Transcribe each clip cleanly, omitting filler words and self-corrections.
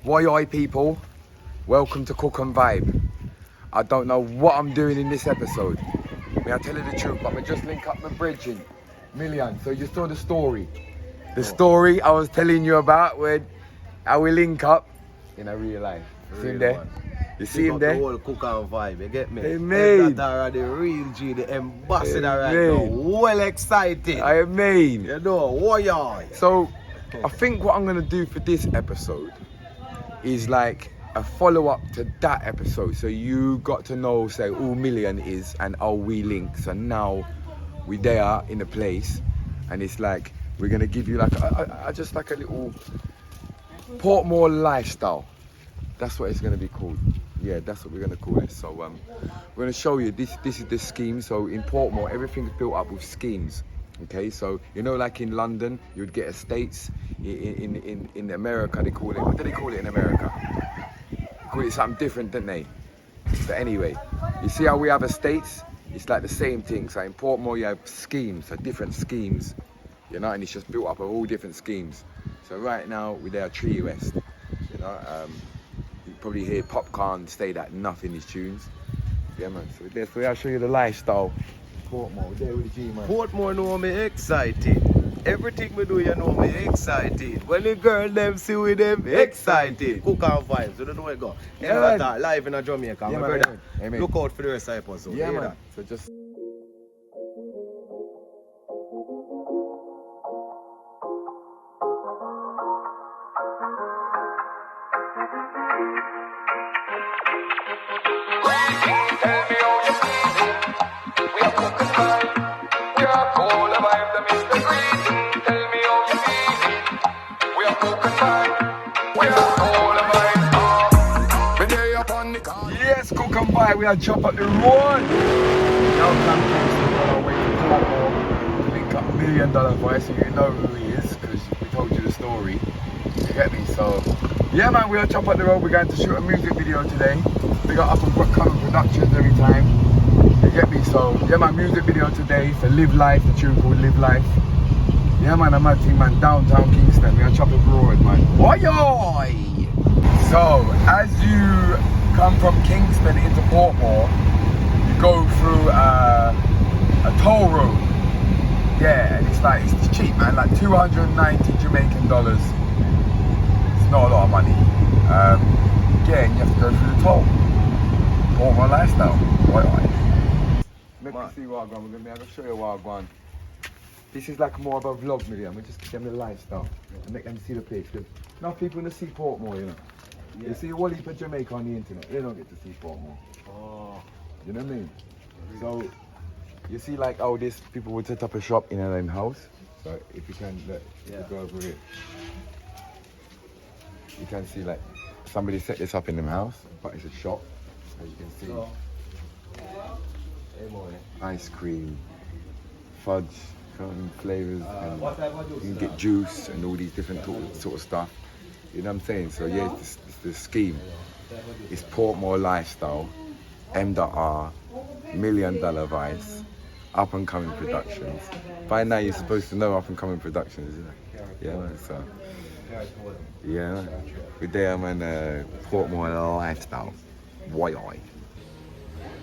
Why people, welcome to Cook and Vibe. I don't know what I'm doing in this episode. May I tell you the truth, but I just link up my bridging. Million, so you saw the story. The story I was telling you about when how we link up in a real life. See him there? You see him there? The whole Cook and Vibe, you get me? Hey, mate. That are the real G, the ambassador right now. Well excited. I mean. You know, why? So, I think what I'm going to do for this episode is like a follow-up to that episode. So you got to know, say, who Million is and how we link. So now we there in a place and it's like, we're going to give you like, just like a little Portmore lifestyle. That's what it's going to be called. Yeah, that's what we're going to call it. So we're going to show you, this is the scheme. So in Portmore, everything's built up with schemes. Okay, so you know, like in London, you'd get estates. In America, they call it. What do they call it in America? They call it something different, don't they? But anyway, you see how we have estates? It's like the same thing. So in Portmore, you have schemes, so different schemes. You know, and it's just built up of all different schemes. So right now, we're there at Tree West. You know, you probably hear Popcorn stayed at nothing in his tunes. Yeah, man. So we're there. So I'll show you the lifestyle. Portmore, there with the G, man. Portmore know me excited. Everything we do, you know me excited. When the girl them see with them excited. Cook and Vibes, you don't know where it go. Yeah, man. Live in Jamaica, yeah, my man, brother. yeah, man. Look out for the rest of the episode. Yeah, man. So just. Yes, Cook and Vibe, we are jump up the road. Now Cam Kingston on our way to Portmore to link up $1 Million Voice, so you know who he is, because we told you the story. You get me? So, yeah man, we are jump up the road, we're going to shoot a music video today. We got up and coming productions every time. You get me? So, yeah man, music video today for Live Life, the tune called Live Life. Yeah man, I'm at team man, downtown Kingston, we are jump up the road man. Oi! So, as you come from Kingston into Portmore, you go through a toll road. Yeah, and it's cheap, man, like 290 Jamaican dollars. It's not a lot of money. Yeah, and you have to go through the toll. Portmore lifestyle. Let me see what I'm going. We're going to show you what I'm going. This is like more of a vlog video. We just give them the lifestyle and make them see the place. Because enough people want to see Portmore, you know. Yeah. You see all heap of Jamaica on the internet, they don't get to see Portmore. Oh. You know what I mean? So, you see like how this people would set up a shop in their house. So if you can go over here. You can see like somebody set this up in their house, but it's a shop. As you can see. Ice cream, fudge, flavours, and you can get juice and all these different sort of stuff. You know what I'm saying? So yeah, it's the scheme. It's Portmore lifestyle, M.R, $1 Million Vice, up and coming productions. By now you're supposed to know up and coming productions, isn't it? Yeah, man. So yeah, man. We're there, man. Portmore lifestyle. Why?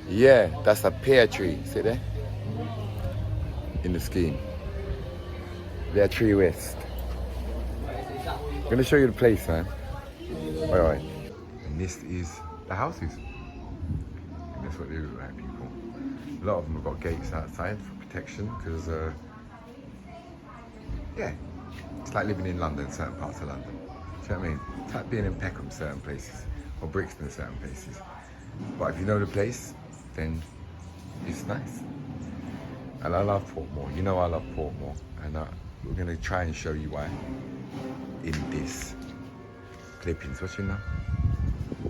Yeah, that's a pear tree. See there? In the scheme. There, Tree West. I'm gonna show you the place, man. Alright. And this is the houses. And that's what they look like, people. A lot of them have got gates outside for protection, because, yeah, it's like living in London, certain parts of London. Do you know what I mean? It's like being in Peckham, certain places, or Brixton, certain places. But if you know the place, then it's nice. And I love Portmore. You know I love Portmore. And we're gonna try and show you why in this clippings. Watching now?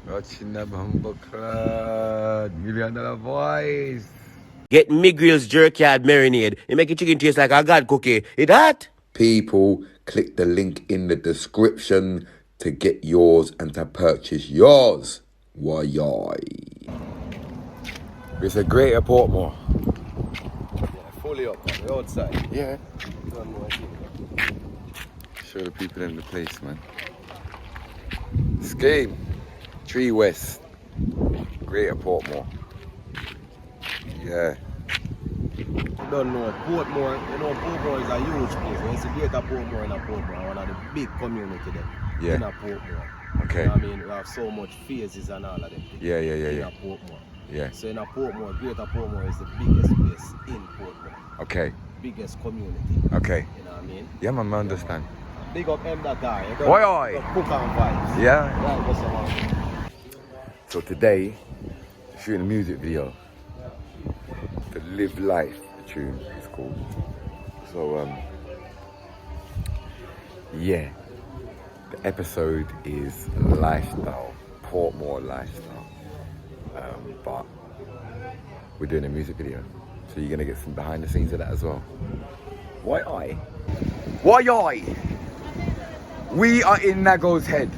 Watching the bumper clad $1 Million Voice. Get Migril's jerk yard marinade. It make your chicken taste like a god cookie. It hot? People, click the link in the description to get yours and to purchase yours. Why? It's a greater Portmore. Yeah, fully up on the outside. Yeah. Show the people in the place, man. Scheme. Tree West. Greater Portmore. Yeah. You don't know Portmore, you know Portmore is a huge place. When you see Greater Portmore in a Portmore, one of the big community there in a Portmore. Okay. You know what I mean? We have so much phases and all of them. Yeah. In a Portmore. Yeah. So in a Portmore, Greater Portmore is the biggest place in Portmore. Okay. Biggest community. Okay. You know what I mean? Yeah, man, I understand. Big up M.I. Oi, oi. Cook and vibes. Yeah. Right, that's the one. So today, shooting a music video. The Live Life tune is called. So yeah. The episode is lifestyle, Portmore lifestyle. But we're doing a music video. So you're gonna get some behind the scenes of that as well. Why I? We are in Naggo's Head.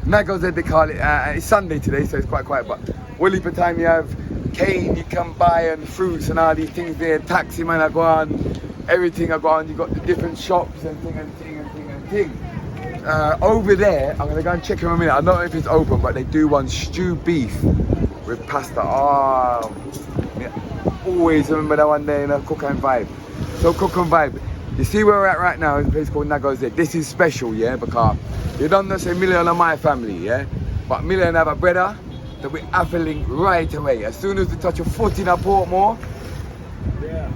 Naggo's Head, they call it. It's Sunday today, so it's quite quiet. But all heap of time you have cane, you can buy, and fruits and all these things there. Taxi man, I go on. Everything I go on. You got the different shops and thing. Over there, I'm gonna go and check in a minute. I don't know if it's open, but they do one stew beef with pasta. Oh, yeah. Always remember that one day in a Cook and Vibe. So Cook and Vibe. You see where we're at right now is a place called Naggo's Head. This is special, yeah, because you don't know say Million of my family, yeah? But Million have a brother that we're affling right away. As soon as we touch a foot in a Portmore,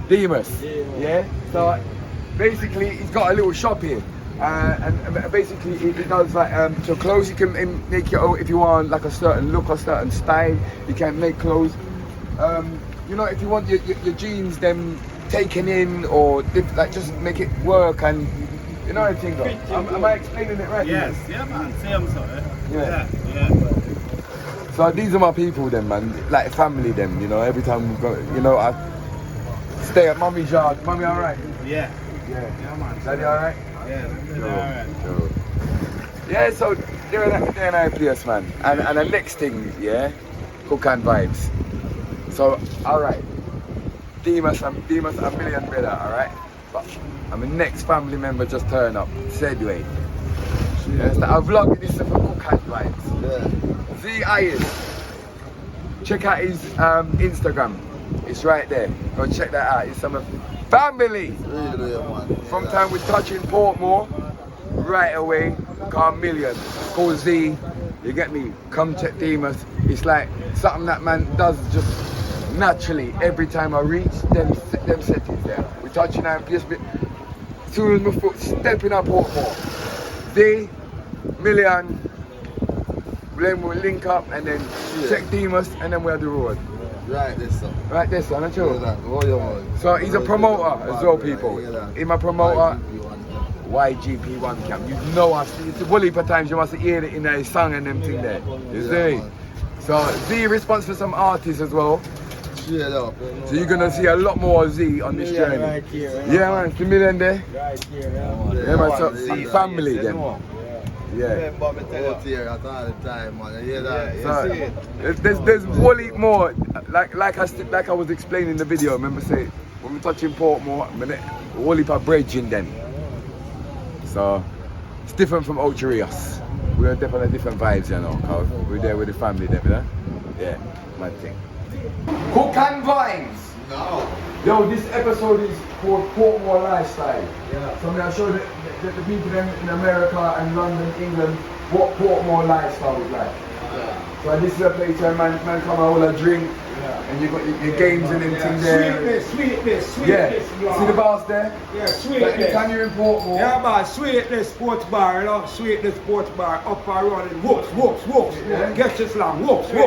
Demas, yeah? So basically he's got a little shop here. And basically he does like so clothes you can make your own if you want like a certain look or certain style. You can make clothes. You know, if you want your jeans them taken in or like just make it work and you know what I think of. Am I explaining it right? Yes, yeah man, same so. Yeah. So these are my people then man, like family them, you know, every time we go, you know, I stay at mummy's yard. Mummy alright? Yeah man. Daddy alright? Yeah, Sure. Yeah, so they're in our place man. And the next thing, yeah, Cook and Vibes. So alright. Demas a million better, alright? But I'm the next family member just turn up. Said way. Yeah, so I vlog this for Cook and Vibes. Yeah. Z Iron. Check out his Instagram. It's right there. Go check that out. It's some family. From time we touching Portmore, right away, call Million, call Z. You get me? Come check Demas. It's like something that man does just naturally every time I reach them settings there. We touching our place, as soon as my foot stepping up Portmore, Z, Million, then we'll link up and then check Demas and then we're on the road. Right, this son. Right, this one, that's true. Yeah, So he's a promoter as well, people. He's my promoter. YGP1 Camp. You know us. It's a whole heap of times you must hear it in a song and them thing there. You see? So Z responds for some artists as well. So you're gonna see a lot more Z on this journey. right here. Yeah man, it's a million there. Right here, Yeah man, so family then. Yeah. Remember me tell you here at all the time, man. You hear that? So, there's whole heap more. Like I was explaining in the video. Remember say when we're touching Portmore, whole heap of bridge in them. So it's different from Ocho Rios. We're definitely different vibes, you know. Cause we're there with the family, them, you know? Yeah, my thing. Cook and Vibes. No. Yo, this episode is called Portmore Lifestyle. Yeah. So I'm gonna show the people in America and London, England, what Portmore lifestyle is like. Yeah. So this is a place where man come and hold a drink, and you got your games and everything there. Sweetness. Yeah. See the bars there? Yeah, Every time you're in Portmore. Yeah, man, Sweetness Sports Bar, you know, Sweetness Sports Bar, up and running, whoops, Yeah. get this long, whoops. Yeah,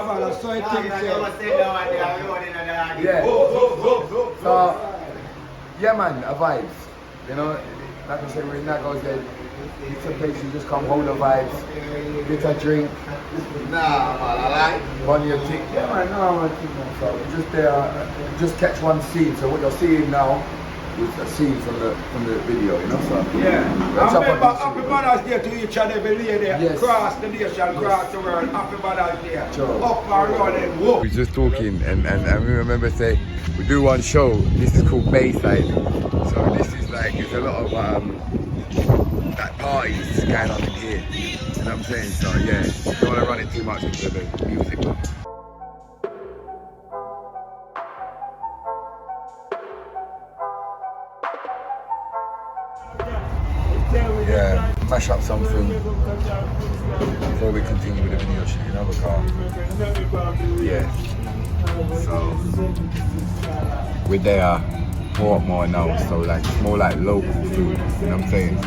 man, that's so I think Yeah. So, yeah man, a vibes. You know, like I said, we're in Naggo's Head. It's a place you just come hold the vibes, get a drink. Nah, man, I like. One your tick. Yeah man, no man, so we're just there, just catch one scene. So what you're seeing now is a scene from the video, you know. So I remember Happy Mother's Day to each and every lady, Yes. across the nation, across the world, Happy Mother's Day. Sure. Up and running, whoop. we just talking and we remember say we do one show. This is called Bayside. So this is like it's a lot of that parties going on in here. You know what I'm saying? So yeah, don't want to run it too much into the music. Yeah, mash up some food before we continue with the video shoot. Another car. Yeah. So we're there, Portmore now. So like it's more like local food. You know what I'm saying?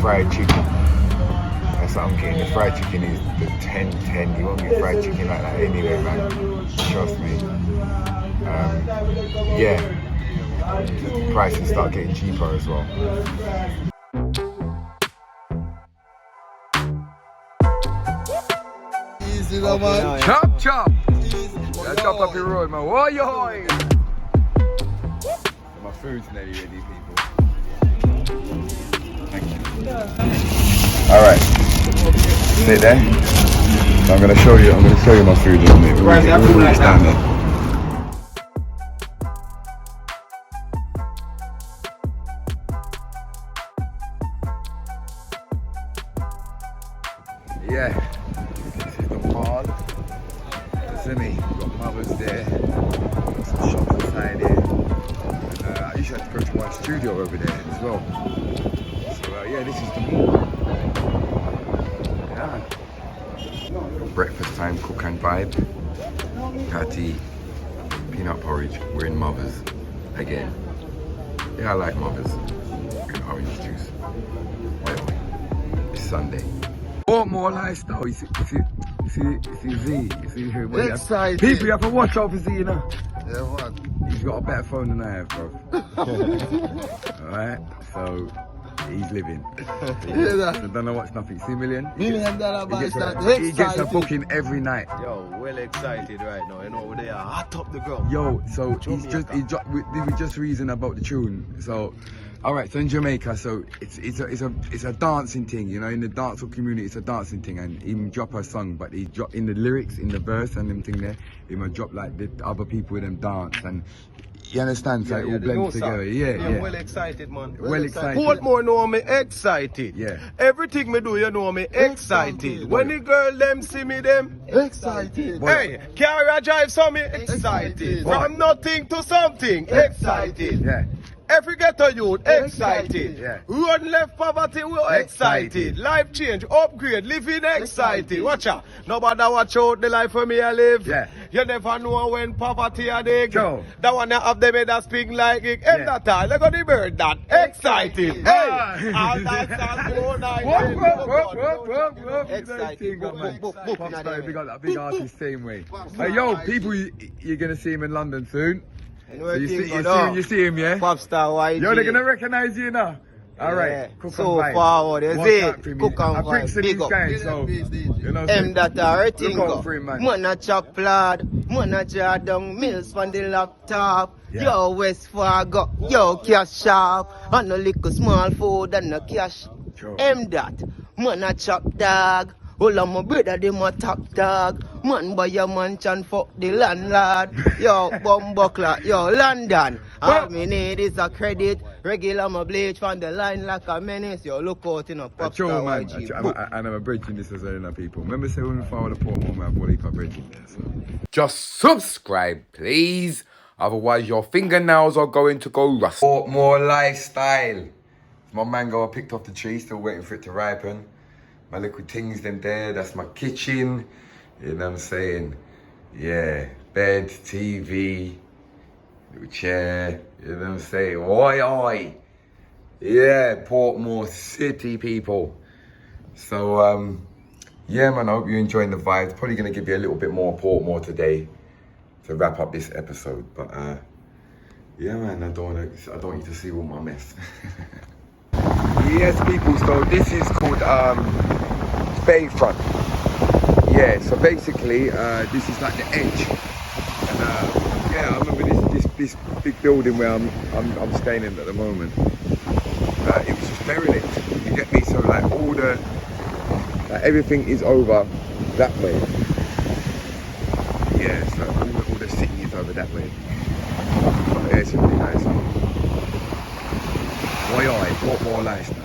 Fried chicken. That's what I'm getting. The fried chicken is the 10-10. You won't get fried chicken like that anywhere, man. Trust me. Yeah. The prices start getting cheaper as well. Easy, man. Chop chop! Yeah, chop up your road, man. Oi, oi! My food's nearly ready, people. Thank you. Alright. Sit there. So I'm gonna show you my food in a minute. We'll reach down there. Yeah. This is the mall. See me, we've got mothers there, some shops inside here. And, I usually have to go to my studio over there as well. So yeah, this is the mall. Yeah. Breakfast time, cook and vibe. Patty, peanut porridge. We're in Mothers again. Yeah, I like Mothers. And orange juice. Well, it's Sunday. Portmore lifestyle. You see Z. You see who? Excited. People, you have to watch out for Z, you know. Yeah, what? He's got a better phone than I have, bro. Alright, so he's living. So don't know what's nothing. See $1 million? $1 million buy start. He gets a booking every night. Yo, well excited right now. You know, they are hot up the ground. Yo, so we just reason about the tune. So, all right, so in Jamaica, so it's a dancing thing, you know. In the dancehall community, it's a dancing thing, and he drop a song, but he drop in the lyrics, in the verse, and them thing there. He might drop like the other people with them dance, and you understand? So it all blends together. Yeah. Well excited, man. Well excited. Portmore know me excited. Yeah. Everything me do, you know me excited. When the girl them see me, them excited. Hey, car I drive, so me excited. From nothing to something, excited. Yeah. Every ghetto youth excited. Yeah. Road left poverty, we excited. Life change, upgrade, living excited. Watch out. Nobody watch out the life for me I live. Yeah. You never know when poverty a dig. Sure. That one you have them that speak like it. And that time, look at the bird that excited. Hey! All that sounds so nice. Excited. POPSTAR, we got that big artist same way. Hey, yo, people, you're gonna see him in London soon. So you see him, yeah? POPSTAR YG. Yo, they're gonna recognize you now. Alright, Yeah. cook So and vibe. forward, you Watch see? out for me. Cook and I vibe. bring some Big these up. guys, so you know. That are thing Look out for him, man. Man a chop lad, man a jar down mills from the laptop. Yeah. Yo West Fargo, yo cash shop. And a little small food and no cash. Sure. That, man a chop dog. All of my brother them a top dog. Man buy a mansion, fuck the landlord. Yo bumbuckler, yo London. All me need is a credit. Regular my bleach from the line like a menace. Yo look out in a POPSTAR man. YG. And I'm bridging this as well, people. Remember, say when we follow the Portmore, man, I've got a bridging there. So. Just subscribe, please. Otherwise, your fingernails are going to go rusty. Portmore lifestyle. My mango I picked off the tree, still waiting for it to ripen. My little things them there, that's my kitchen. You know what I'm saying? Yeah, bed, TV, little chair, you know what I'm saying? Oi, oi. Yeah, Portmore City, people. So, yeah, man, I hope you're enjoying the vibes. Probably gonna give you a little bit more Portmore today to wrap up this episode. But, yeah, man, I don't want you to see all my mess. Yes, people, so this is called Bayfront. Yeah, so basically this is like the edge. And yeah, I remember this big building where I'm staying in at the moment. It was just derelict, you get me? So like all the everything is over that way. Yeah, so all the city is over that way. But yeah, it's really nice. Oi, Portmore lifestyle.